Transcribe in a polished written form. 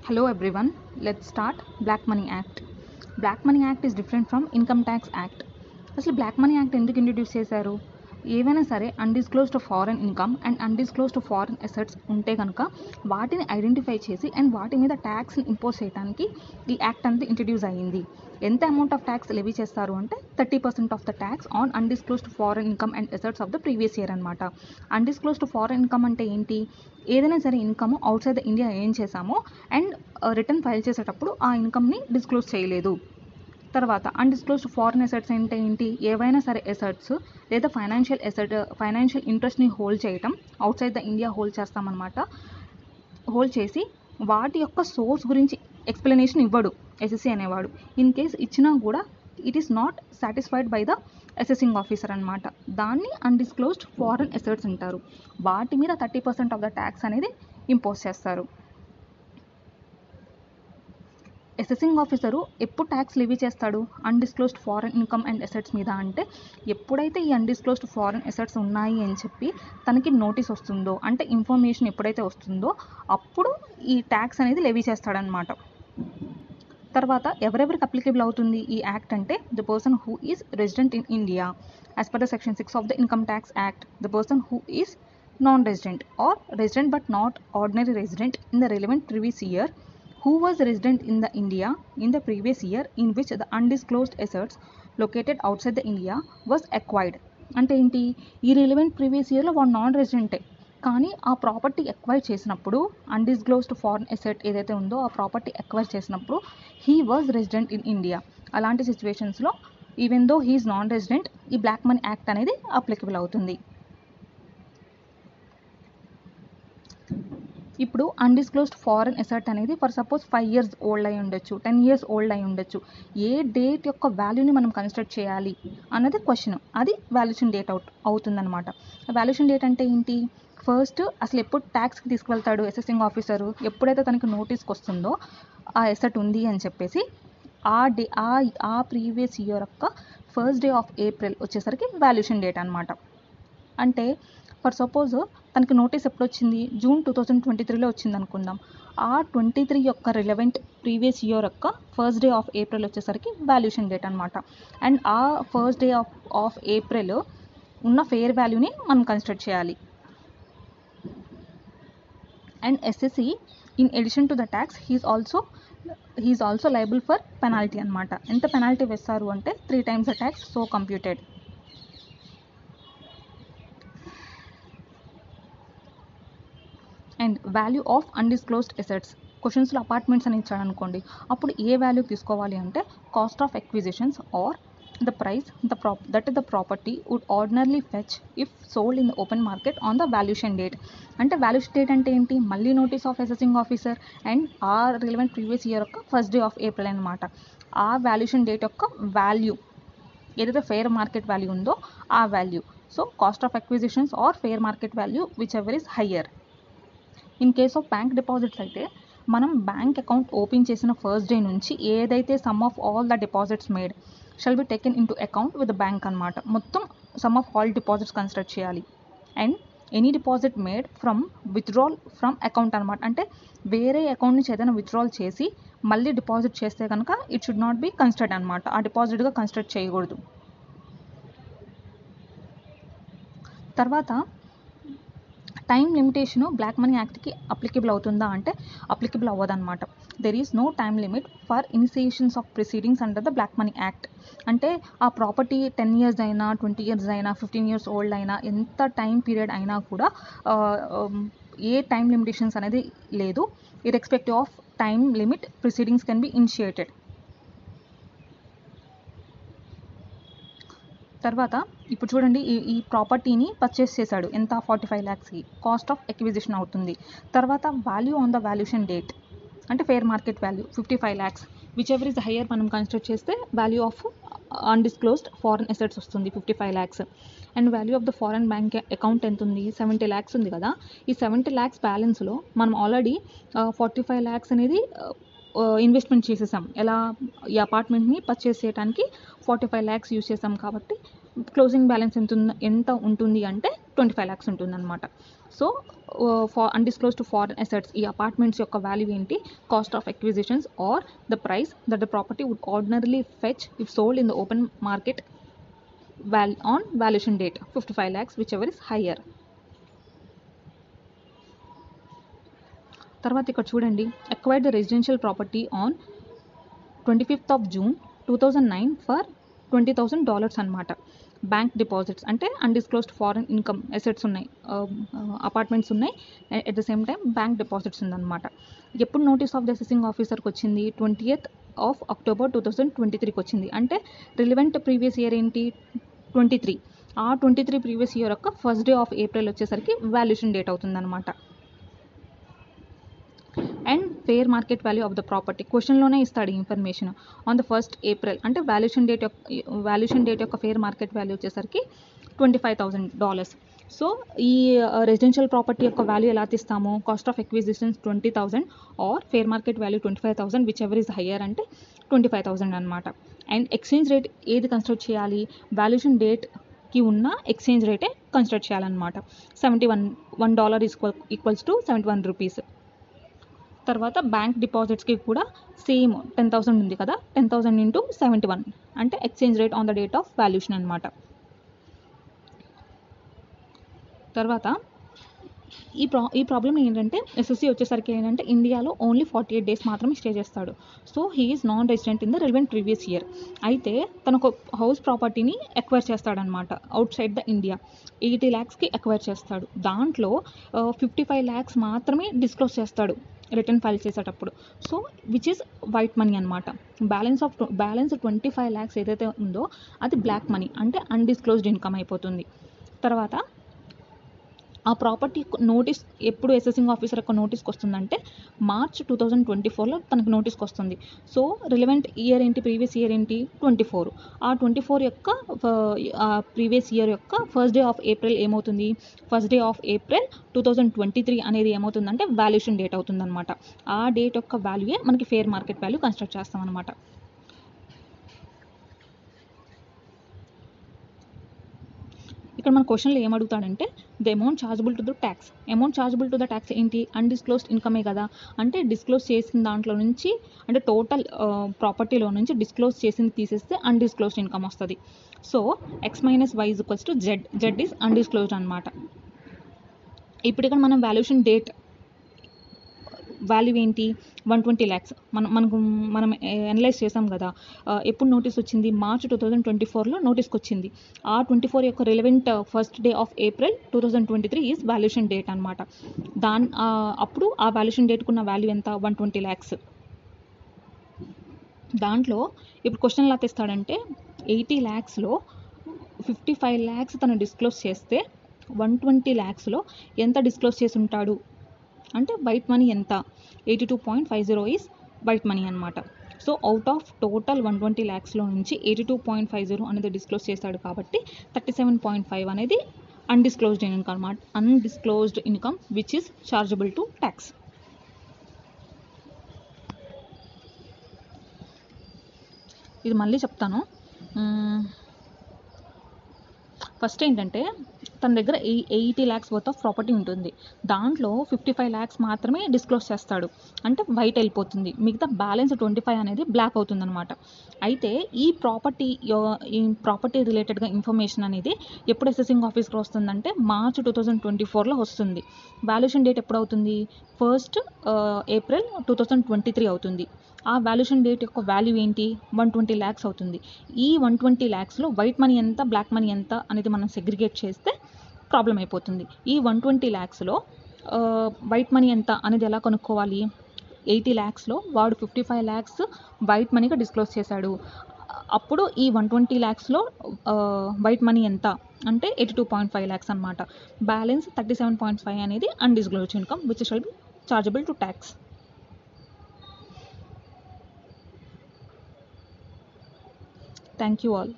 Hello everyone, let's start Black Money Act. Black Money Act is different from Income Tax Act. అసలు black money act ఎందుకు introduce చేశారు? ఏవైనా సరే undisclosed foreign income and undisclosed foreign assets ఉంటే కనుక వాటిని identify చేసి and వాటి మీద ట్యాక్స్ని ఇంపోజ్ చేయడానికి ఈ యాక్ట్ అనేది ఇంట్రడ్యూస్ అయ్యింది. ఎంత అమౌంట్ ఆఫ్ ట్యాక్స్ లెవీ చేస్తారు అంటే 30% of the tax on undisclosed foreign income and assets of the previous year అనమాట. అన్డిస్క్లోజ్డ్ ఫారెన్ ఇన్కమ్ అంటే ఏంటి? ఏదైనా సరే income out side the India ఏం చేసామో అండ్ రిటర్న్ ఫైల్ చేసేటప్పుడు ఆ ఇన్కమ్ని డిస్క్లోజ్ చేయలేదు. తర్వాత అన్డిస్క్లోజ్డ్ ఫారెన్ అసెట్స్ అంటే ఏంటి? ఏవైనా సరే అసెట్స్ లేదా ఫైనాన్షియల్ ఇంట్రెస్ట్ని హోల్డ్ చేయటం, out side the India hold చేస్తామన్నమాట. హోల్డ్ చేసి వాటి యొక్క సోర్స్ గురించి ఎక్స్ప్లెనేషన్ ఇవ్వడు ఎస్ఎస్సి అనేవాడు. ఇన్ కేస్ ఇచ్చినా కూడా it is not satisfied by the assessing officer అనమాట. దాన్ని అన్డిస్క్లోజ్డ్ ఫారెన్ అసెట్స్ అంటారు. వాటి మీద 30% ఆఫ్ ద ట్యాక్స్ అనేది ఇంపోజ్ చేస్తారు. అసెసింగ్ ఆఫీసరు ఎప్పుడు ట్యాక్స్ లెవీ చేస్తాడు undisclosed foreign income and assets మీద అంటే ఎప్పుడైతే ఈ అన్డిస్క్లోజ్డ్ ఫారెన్ అసెట్స్ ఉన్నాయి అని చెప్పి తనకి నోటీస్ వస్తుందో, అంటే ఇన్ఫర్మేషన్ ఎప్పుడైతే వస్తుందో అప్పుడు ఈ ట్యాక్స్ అనేది లెవీ చేస్తాడనమాట. తర్వాత ఎవరెవరికి అప్లికేబుల్ అవుతుంది ఈ యాక్ట్ అంటే the person who is resident in India as per the section 6 of the income tax act, the person who is non resident or resident but not ordinary resident in the relevant previous year, who was resident in the India in the previous year in which the undisclosed assets located outside the India was acquired. అంటే ఏంటి? ఈ relevant previous ఇయర్లో వాడు non రెసిడెంటే, కానీ ఆ property acquire చేసినప్పుడు undisclosed foreign asset ఏదైతే ఉందో ఆ ప్రాపర్టీ ఎక్వైర్ చేసినప్పుడు he was resident in India. అలాంటి సిచ్యువేషన్స్లో even though he is non resident ఈ బ్లాక్ మనీ యాక్ట్ అనేది అప్లికబుల్ అవుతుంది. ఇప్పుడు అన్డిస్క్లోజ్డ్ ఫారెన్ అసెట్ అనేది ఫర్ సపోజ్ 5 years ఓల్డ్ అయి ఉండొచ్చు, 10 years ఓల్డ్ అయి ఉండొచ్చు. ఏ డేట్ యొక్క వాల్యూని మనం కన్సిడర్ చేయాలి అన్నది క్వశ్చన్. అది వాల్యుయేషన్ డేట్ అవుతుందన్నమాట. వాల్యుయేషన్ డేట్ అంటే ఏంటి? ఫస్ట్ అసలు ఎప్పుడు ట్యాక్స్కి తీసుకువెళ్తాడు అసెసింగ్ ఆఫీసరు? ఎప్పుడైతే తనకి నోటీస్కి వస్తుందో ఆ అసెట్ ఉంది అని చెప్పేసి ఆ ప్రీవియస్ ఇయర్ యొక్క ఫస్ట్ డే ఆఫ్ ఏప్రిల్ వచ్చేసరికి వాల్యుయేషన్ డేట్ అనమాట. అంటే ఫర్ సపోజ్ తనకి నోటీస్ ఎప్పుడు వచ్చింది? June 2023లో వచ్చింది అనుకుందాం. ఆ 23 యొక్క రిలవెంట్ ప్రీవియస్ ఇయర్ యొక్క ఫస్ట్ డే ఆఫ్ ఏప్రిల్ వచ్చేసరికి వాల్యుయేషన్ డేట్ అనమాట. అండ్ ఆ ఫస్ట్ డే ఆఫ్ ఏప్రిల్ ఉన్న ఫేర్ వాల్యూని మనం కన్సిడర్ చేయాలి. And assessee in addition to the tax he is also liable for penalty అనమాట. ఎంత పెనాల్టీ వేస్తారు అంటే 3 times the tax so computed. And value of undisclosed assets క్వశ్చన్స్లో అపార్ట్మెంట్స్ అని ఇచ్చాడు అనుకోండి, అప్పుడు ఏ వాల్యూ తీసుకోవాలి అంటే cost of acquisitions are the price that the property would ordinarily fetch if sold in the open market on the valuation date. అంటే valuation date అంటే ఏంటి? మళ్ళీ notice of assessing officer and ఆ రిలవెంట్ ప్రీవియస్ ఇయర్ యొక్క first day of April అనమాట. ఆ valuation date యొక్క value ఏదైతే ఫెయిర్ మార్కెట్ వాల్యూ ఉందో ఆ value. So cost of acquisitions or fair market value whichever is higher. In case of bank deposits అయితే మనం bank account open చేసిన first day నుంచి ఏదైతే sum of all the deposits made shall be taken into account with the bank అనమాట. మొత్తం sum of all deposits consider చేయాలి. And any deposit made from withdrawal from account అనమాట. అంటే వేరే account నుంచి ఏదైనా విత్డ్రాల్ చేసి మళ్ళీ డిపాజిట్ చేస్తే కనుక it should not be considered అనమాట. ఆ డిపాజిట్గా కన్సిడర్ చేయకూడదు. తర్వాత టైం లిమిటేషను బ్లాక్ మనీ యాక్ట్కి అప్లికబుల్ అవుతుందా అంటే అప్లికబుల్ అవ్వదన్నమాట. There is no time limit for initiations of proceedings under the black money act. అంటే ఆ ప్రాపర్టీ 10 years అయినా 20 years అయినా 15 years ఓల్డ్ అయినా ఎంత టైం పీరియడ్ అయినా కూడా ఏ టైం లిమిటేషన్స్ అనేది లేదు. Irrespective of time limit proceedings can be initiated. తర్వాత ఇప్పుడు చూడండి, ఈ ప్రాపర్టీని పర్చేస్ చేశాడు. ఎంత? 45 lakhsకి. కాస్ట్ ఆఫ్ ఎక్విజిషన్ అవుతుంది. తర్వాత value on the valuation date అంటే fair market value 55 lakhs. Whichever is higher మనం కన్సిడర్ చేస్తే value of undisclosed foreign assets వస్తుంది 55 lakhs. And value of the foreign bank account ఎంత ఉంది? 70 lakhs ఉంది కదా. ఈ 70 lakhs బ్యాలెన్స్లో మనం ఆల్రెడీ 45 lakhs అనేది ఇన్వెస్ట్మెంట్ చేసేసాం. ఎలా? ఈ అపార్ట్మెంట్ని పర్చేస్ చేయడానికి 45 lakhs యూజ్ చేసాం కాబట్టి క్లోజింగ్ బ్యాలెన్స్ ఎంత ఉంటుంది అంటే 25 lakhs ఉంటుంది అనమాట. So for undisclosed foreign assets ఈ అపార్ట్మెంట్స్ యొక్క వాల్యూ ఏంటి, cost of acquisitions or the price that the property would ordinarily fetch if sold in the open market on valuation date 55 lakhs whichever is higher. తర్వాత ఇక్కడ చూడండి, acquired the residential property on 25th of June 2009 ఫర్ $20,000 అనమాట. Bank deposits అంటే undisclosed foreign income assets ఉన్నాయి, apartments ఉన్నాయి, at the same time bank deposits ఉందన్నమాట. ఎప్పుడు నోటీస్ ఆఫ్ ద అసెసింగ్ ఆఫీసర్కి వచ్చింది, 20th of October 2023కి వచ్చింది. అంటే రిలివెంట్ ప్రీవియస్ ఇయర్ ఏంటి 23, ఆ 23 ప్రీవియస్ ఇయర్ యొక్క ఫస్ట్ డే ఆఫ్ ఏప్రిల్ వచ్చేసరికి వాల్యుయేషన్ డేట్ అవుతుందన్నమాట. And fair market value of the property క్వశ్చన్లోనే ఇస్తాడు information. On the 1st April అంటే వాల్యుయేషన్ డేట్ యొక్క ఫేర్ మార్కెట్ వాల్యూ వచ్చేసరికి $25,000. సో ఈ రెసిడెన్షియల్ ప్రాపర్టీ యొక్క వాల్యూ ఎలా తీస్తాము, cost of acquisitions 20,000 or fair market value 25,000 whichever is higher అంటే 25,000 అనమాట. అండ్ ఎక్స్చేంజ్ రేట్ ఏది కన్సిడర్ చేయాలి, వాల్యుయేషన్ డేట్కి ఉన్న ఎక్స్చేంజ్ రేటే కన్సిడర్ చేయాలన్నమాట. $1 ఈక్వల్స్ టు 71 రూపీస్. తర్వాత బ్యాంక్ డిపాజిట్స్కి కూడా సేమ్ 10,000 ఉంది కదా, 10,000 into 71 అంటే exchange rate on the date of valuation అనమాట. తర్వాత ఈ ప్రాబ్లం ఏంటంటే ఎస్ఎస్సి వచ్చేసరికి ఏంటంటే ఇండియాలో ఓన్లీ 48 days మాత్రమే స్టే చేస్తాడు. So he is non resident in the relevant previous year. అయితే తను ఒక హౌస్ ప్రాపర్టీని ఎక్వైర్ చేస్తాడనమాట అవుట్ సైడ్ ద ఇండియా. 80 lakhsకి ఎక్వైర్ చేస్తాడు. దాంట్లో 55 lakhs మాత్రమే డిస్క్లోజ్ చేస్తాడు రిటర్న్ ఫైల్ చేసేటప్పుడు. So which is white money అనమాట. బ్యాలెన్స్ 25 lakhs ఏదైతే ఉందో అది బ్లాక్ మనీ అంటే అన్డిస్క్లోజ్డ్ ఇన్కమ్ అయిపోతుంది. తర్వాత ఆ ప్రాపర్టీ నోటీస్ ఎప్పుడు అసెసింగ్ ఆఫీసర్ యొక్క నోటీస్కి వస్తుందంటే March 2024లో తనకు నోటీస్కి వస్తుంది. సో రిలవెంట్ ఇయర్ ఏంటి, ప్రీవియస్ ఇయర్ ఏంటి 24. ఆ 24 యొక్క ప్రీవియస్ ఇయర్ యొక్క ఫస్ట్ డే ఆఫ్ ఏప్రిల్ ఏమవుతుంది, ఫస్ట్ డే ఆఫ్ ఏప్రిల్ 2023 అనేది ఏమవుతుందంటే వాల్యుయేషన్ డేట్ అవుతుందన్నమాట. ఆ డేట్ యొక్క వాల్యూయే మనకి ఫేర్ మార్కెట్ వాల్యూ కన్స్ట్రక్ట్ చేస్తాం అనమాట. ఇక్కడ మన క్వశ్చన్లో ఏమడుగుతాడంటే the amount chargeable to the tax. Amount chargeable to the tax ఏంటి, అన్డిస్క్లోజ్డ్ ఇన్కమే కదా. అంటే డిస్క్లోజ్ చేసిన దాంట్లో నుంచి అంటే టోటల్ ప్రాపర్టీలో నుంచి డిస్క్లోజ్ చేసింది తీసేస్తే అన్డిస్క్లోజ్డ్ ఇన్కమ్ వస్తుంది. So x - y = z is undisclosed అనమాట. ఇప్పుడు ఇక్కడ మనం వాల్యుయేషన్ డేట్ వాల్యూ ఏంటి 120 lakhs మనం అనలైజ్ చేసాం కదా. ఎప్పుడు నోటీస్ వచ్చింది, March 2024లో నోటీస్కి వచ్చింది. ఆ 24 యొక్క relevant first day of April 2023 is valuation date అనమాట. అప్పుడు ఆ వాల్యుయేషన్ డేట్కి ఉన్న వాల్యూ ఎంత 120 lakhs. దాంట్లో ఇప్పుడు క్వశ్చన్ ఎలా తెస్తాడంటే 80 lakhsలో 55 lakhs తను డిస్క్లోజ్ చేస్తే 120 lakhsలో ఎంత డిస్క్లోజ్ చేసి ఉంటాడు అంటే వైట్ మనీ ఎంత 82.50 ఈజ్ వైట్ మనీ అనమాట. సో అవుట్ ఆఫ్ టోటల్ 120 lakhsలో నుంచి 82.50 అనేది డిస్క్లోజ్ చేస్తాడు కాబట్టి 37.5 అనేది undisclosed income which is chargeable to tax. ఇది మళ్ళీ చెప్తాను. ఫస్ట్ ఏంటంటే తన దగ్గర 80 lakhs వర్త్ ఆఫ్ ప్రాపర్టీ ఉంటుంది. దాంట్లో 55 lakhs మాత్రమే డిస్క్లోజ్ చేస్తాడు అంటే వైట్ వెళ్ళిపోతుంది, మిగతా బ్యాలెన్స్ 25 అనేది బ్లాక్ అవుతుంది అనమాట. అయితే ఈ ప్రాపర్టీ రిలేటెడ్గా ఇన్ఫర్మేషన్ అనేది ఎప్పుడు అసెసింగ్ ఆఫీస్కి వస్తుందంటే March 2024లో వస్తుంది. వాల్యుయేషన్ డేట్ ఎప్పుడు అవుతుంది 1st April 2023 అవుతుంది. ఆ వాల్యుయేషన్ డేట్ యొక్క వాల్యూ ఏంటి 120 lakhs అవుతుంది. ఈ 120 lakhsలో వైట్ మనీ ఎంత బ్లాక్ మనీ ఎంత అనేది మనం సెగ్రిగేట్ చేస్తే ప్రాబ్లం అయిపోతుంది. ఈ 120 lakhsలో వైట్ మనీ ఎంత అనేది ఎలా కనుక్కోవాలి, 80 lakhsలో వాడు 55 lakhs వైట్ మనీగా డిస్క్లోజ్ చేశాడు. అప్పుడు ఈ 120 lakhsలో వైట్ మనీ ఎంత అంటే 82.5 lakhs అనమాట. బ్యాలెన్స్ 37.5 అనేది undisclosed income which shall be chargeable to tax. Thank you all.